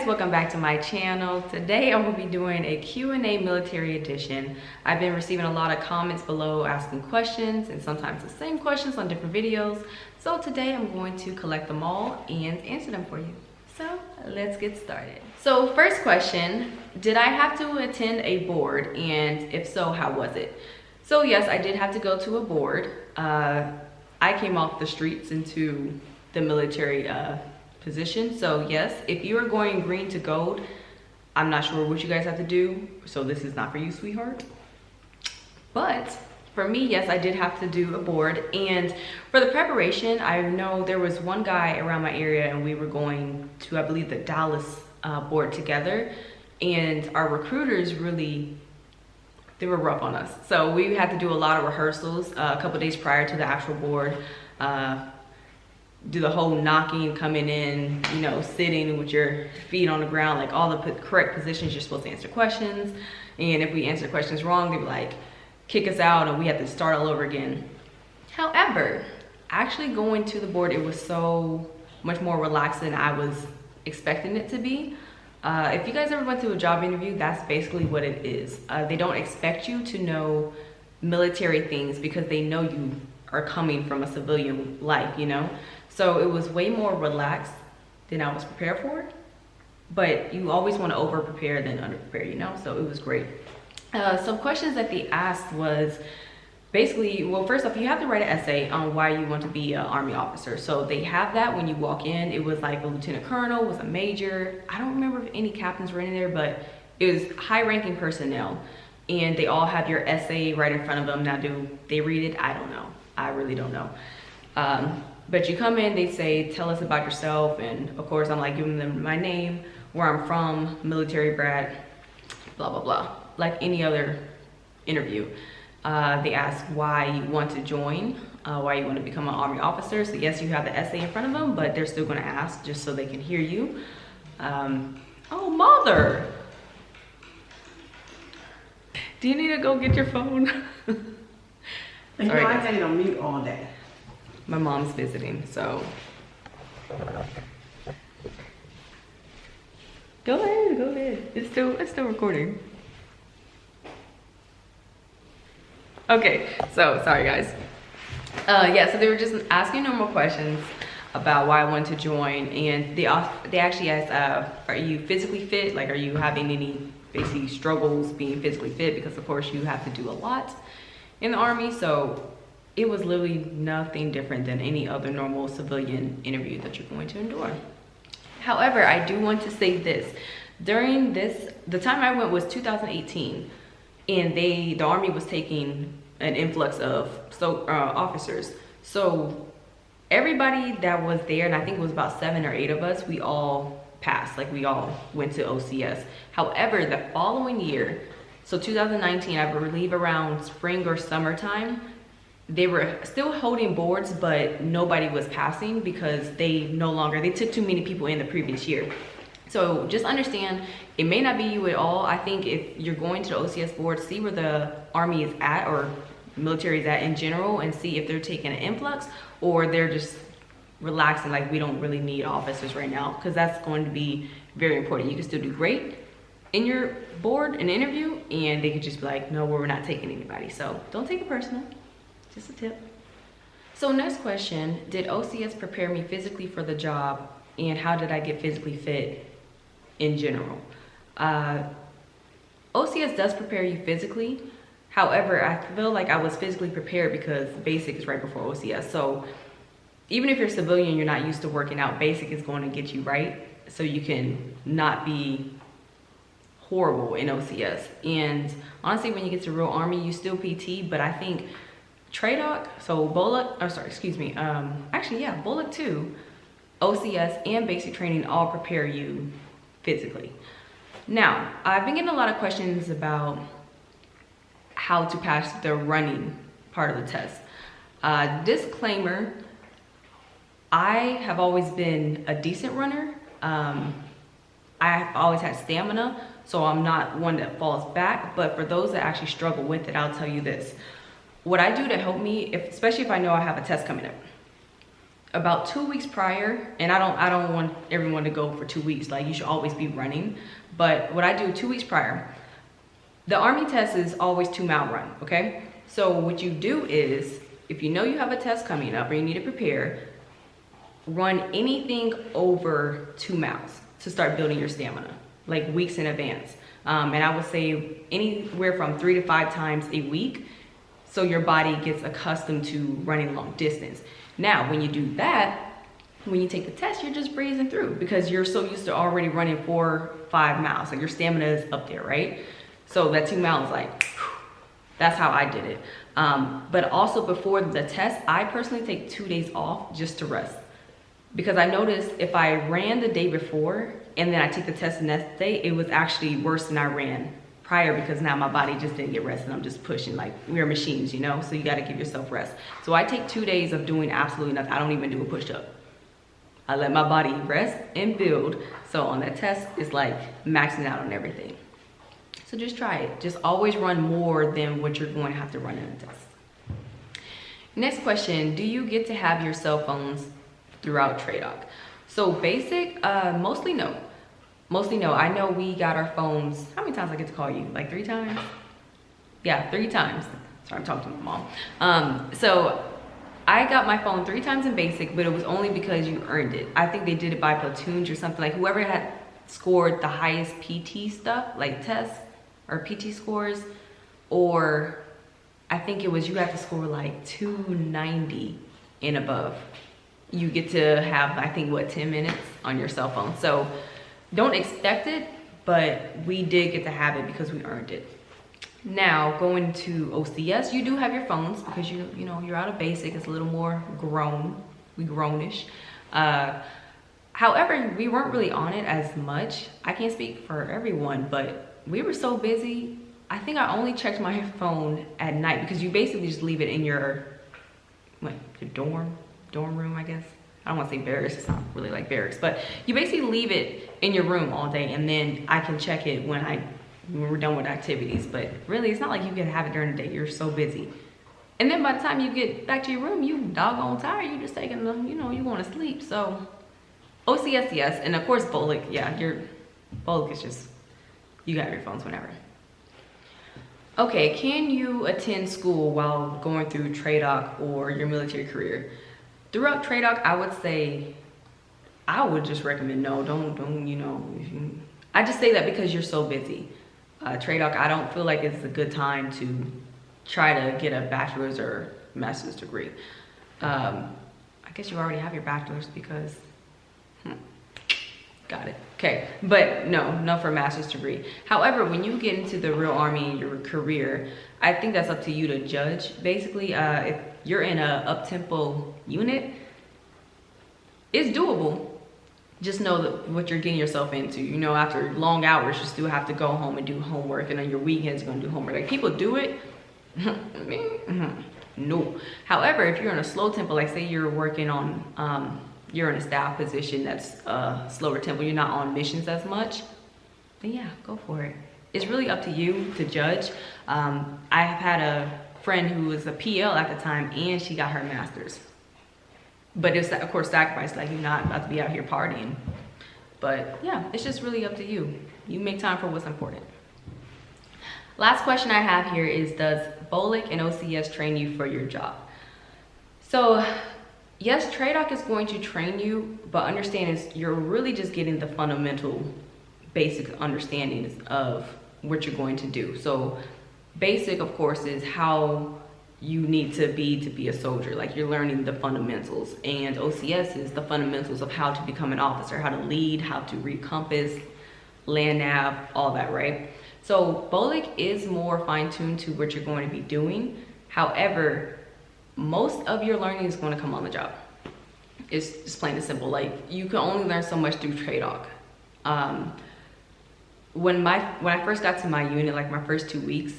guys, welcome back to my channel. Today I will be doing a Q&A military edition. I've been receiving a lot of comments below asking questions and sometimes the same questions on different videos. So today I'm going to collect them all and answer them for you. So let's get started. So first question, did I have to attend a board, and if so, how was it? So yes, I did have to go to a board. I came off the streets into the military position. So yes, if you are going green to gold, I'm not sure what you guys have to do, so this is not for you, sweetheart. But for me, yes, I did have to do a board. And for the preparation, I know there was one guy around my area and we were going to, I believe, the Dallas board together, and our recruiters really, they were rough on us. So we had to do a lot of rehearsals a couple days prior to the actual board. Do the whole knocking, coming in, you know, sitting with your feet on the ground, like all the correct positions you're supposed to answer questions. And if we answer questions wrong, they would like kick us out and we had to start all over again. However, actually going to the board, it was so much more relaxed than I was expecting it to be. If you guys ever went to a job interview, that's basically what it is. They don't expect you to know military things because they know you are coming from a civilian life, you know? So it was way more relaxed than I was prepared for, but you always want to over prepare than under prepare, you know? So it was great. Some questions that they asked was basically, well, first off, you have to write an essay on why you want to be an Army officer. So they have that when you walk in. It was like a lieutenant colonel, was a major. I don't remember if any captains were in there, but it was high ranking personnel. And they all have your essay right in front of them. Now, do they read it? I don't know. I really don't know. But you come in, they say, tell us about yourself. And of course, I'm like giving them my name, where I'm from, military brat, blah, blah, blah. Like any other interview. They ask why you want to join, why you want to become an Army officer. So yes, you have the essay in front of them, but they're still going to ask just so they can hear you. Oh, mother. Do you need to go get your phone? Sorry, I had it on mute all day. My mom's visiting, so. Go ahead. It's still recording. Okay, so sorry guys. Yeah, so they were just asking normal questions about why I wanted to join, and they actually asked, are you physically fit? Like, are you having any basically struggles being physically fit? Because of course you have to do a lot in the Army, so it was literally nothing different than any other normal civilian interview that you're going to endure. However, I do want to say this. During the time I went was 2018, and the Army was taking an influx of officers. So everybody that was there, and I think it was about 7 or 8 of us, we all passed, like we all went to OCS. However, the following year, so 2019, I believe around spring or summertime, they were still holding boards, but nobody was passing because they took too many people in the previous year. So just understand, it may not be you at all. I think if you're going to the OCS board, see where the Army is at or military is at in general, and see if they're taking an influx or they're just relaxing, like we don't really need officers right now, because that's going to be very important. You can still do great in your board and interview, and they could just be like, no, we're not taking anybody. So don't take it personal, just a tip. So next question, did OCS prepare me physically for the job, and how did I get physically fit in general? OCS does prepare you physically. However, I feel like I was physically prepared because basic is right before OCS. So even if you're a civilian, you're not used to working out, basic is going to get you right, so you can not be horrible in OCS. And honestly, when you get to real Army, you still PT, but I think TRADOC, so BOLC 2, OCS, and basic training all prepare you physically. Now, I've been getting a lot of questions about how to pass the running part of the test. Disclaimer, I have always been a decent runner. I've always had stamina, so I'm not one that falls back, but for those that actually struggle with it, I'll tell you this. What I do to help me, especially if I know I have a test coming up, about 2 weeks prior, and I don't want everyone to go for 2 weeks, like you should always be running, but what I do 2 weeks prior, the Army test is always 2-mile run, okay? So what you do is, if you know you have a test coming up or you need to prepare, run anything over 2 miles to start building your stamina, like weeks in advance. And I would say anywhere from 3 to 5 times a week, so your body gets accustomed to running long distance. Now, when you do that, when you take the test, you're just breezing through because you're so used to already running 4, 5 miles. Like your stamina is up there, right? So that 2 miles, like, whew, that's how I did it. But also before the test, I personally take 2 days off just to rest. Because I noticed if I ran the day before and then I take the test the next day, it was actually worse than I ran prior because now my body just didn't get rest and I'm just pushing. Like, we're machines, you know, so you got to give yourself rest. So I take 2 days of doing absolutely nothing. I don't even do a push-up. I let my body rest and build. So on that test, it's like maxing out on everything. So just try it. Just always run more than what you're going to have to run in a test. Next question, do you get to have your cell phones throughout TRADOC? So basic, mostly no. Mostly no. I know we got our phones, how many times I get to call you? Like 3 times? Yeah, 3 times. Sorry, I'm talking to my mom. So I got my phone 3 times in basic, but it was only because you earned it. I think they did it by platoons or something. Like whoever had scored the highest PT stuff, like tests or PT scores, or I think it was you have to score like 290 and above. You get to have, I think, what, 10 minutes on your cell phone. So don't expect it, but we did get to have it because we earned it. Now, going to OCS, you do have your phones because you know, you're out of basic. It's a little more grown, we grownish. However, we weren't really on it as much. I can't speak for everyone, but we were so busy. I think I only checked my phone at night because you basically just leave it in your, what, your dorm room, I guess. I don't want to say barracks, it's not really like barracks, but you basically leave it in your room all day and then I can check it when we're done with activities. But really, it's not like you can have it during the day. You're so busy. And then by the time you get back to your room, you doggone tired. You just taking the, you know, you want to sleep. So OCS, yes. And of course, BOLC, yeah, BOLC is just, you got your phones whenever. Okay, can you attend school while going through TRADOC or your military career? Throughout TRADOC, I would say, I would just recommend no, don't, you know, I just say that because you're so busy. TRADOC, I don't feel like it's a good time to try to get a bachelor's or master's degree. I guess you already have your bachelor's because, got it. Okay, but no for a master's degree. However, when you get into the real Army and your career, I think that's up to you to judge. Basically, if you're in a up-tempo unit, it's doable. Just know that what you're getting yourself into. You know, after long hours, you still have to go home and do homework, and on your weekends, you're gonna do homework. Like, people do it. No. However, if you're in a slow tempo, like say you're working on, you're in a staff position that's slower tempo, you're not on missions as much, then yeah, go for it. It's really up to you to judge. I have had a friend who was a PL at the time and she got her master's. But it's, of course, sacrifice, like you're not about to be out here partying. But yeah, it's just really up to you. You make time for what's important. Last question I have here is, does BOLC and OCS train you for your job? So yes, TRADOC is going to train you, but understand is you're really just getting the fundamental basic understandings of what you're going to do. So basic, of course, is how you need to be a soldier. Like, you're learning the fundamentals, and OCS is the fundamentals of how to become an officer, how to lead, how to read compass, land nav, all that, right? So BOLC is more fine-tuned to what you're going to be doing. However, most of your learning is going to come on the job. It's just plain and simple. Like, you can only learn so much through TRADOC. When I first got to my unit, like my first 2 weeks,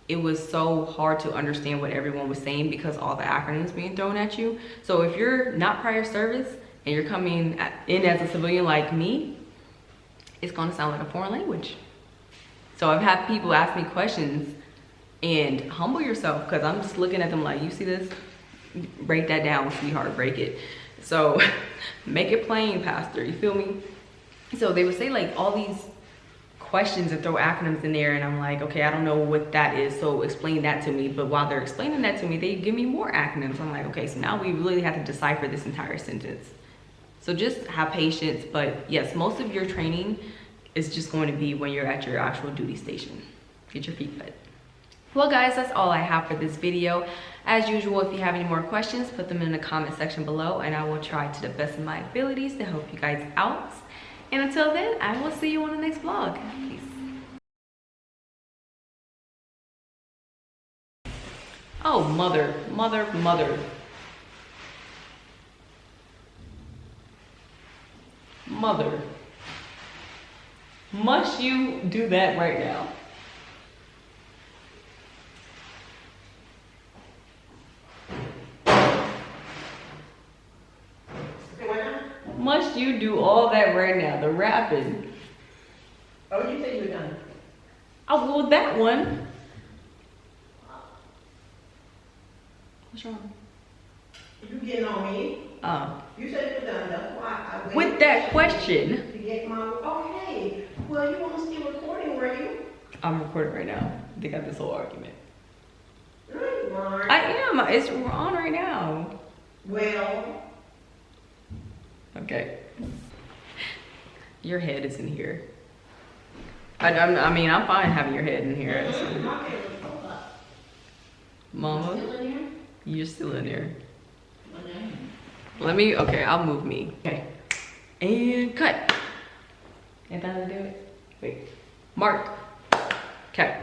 it was so hard to understand what everyone was saying because all the acronyms being thrown at you. So if you're not prior service and you're coming in as a civilian like me, it's gonna sound like a foreign language. So I've had people ask me questions, and humble yourself, because I'm just looking at them like, you see this? Break that down, sweetheart, break it. So make it plain, pastor, you feel me? So they would say like all these questions and throw acronyms in there, and I'm like, okay, I don't know what that is, so explain that to me. But while they're explaining that to me, they give me more acronyms. I'm like, okay, so now we really have to decipher this entire sentence. So just have patience. But yes, most of your training is just going to be when you're at your actual duty station. Get your feet wet. Well guys, that's all I have for this video. As usual, if you have any more questions, put them in the comment section below, and I will try to the best of my abilities to help you guys out. And until then, I will see you on the next vlog. Peace. Oh, mother. Must you do that right now? Must you do all that right now? The rapping. Oh, you said you were done. Oh, well, that one. What's wrong? You getting on me? Oh. You said you were done. That's why I waited. With that question. To get my. Okay. Well, you weren't still recording, were you? I'm recording right now. They got this whole argument. No, you weren't. I am. We're on right now. Well. Okay. Your head is in here. I mean, I'm fine having your head in here. My head was so up. Mama, Still in here? you're still in there. Okay. Okay, I'll move me. Okay. And cut. Ain't that how to do it? Wait. Mark. Okay.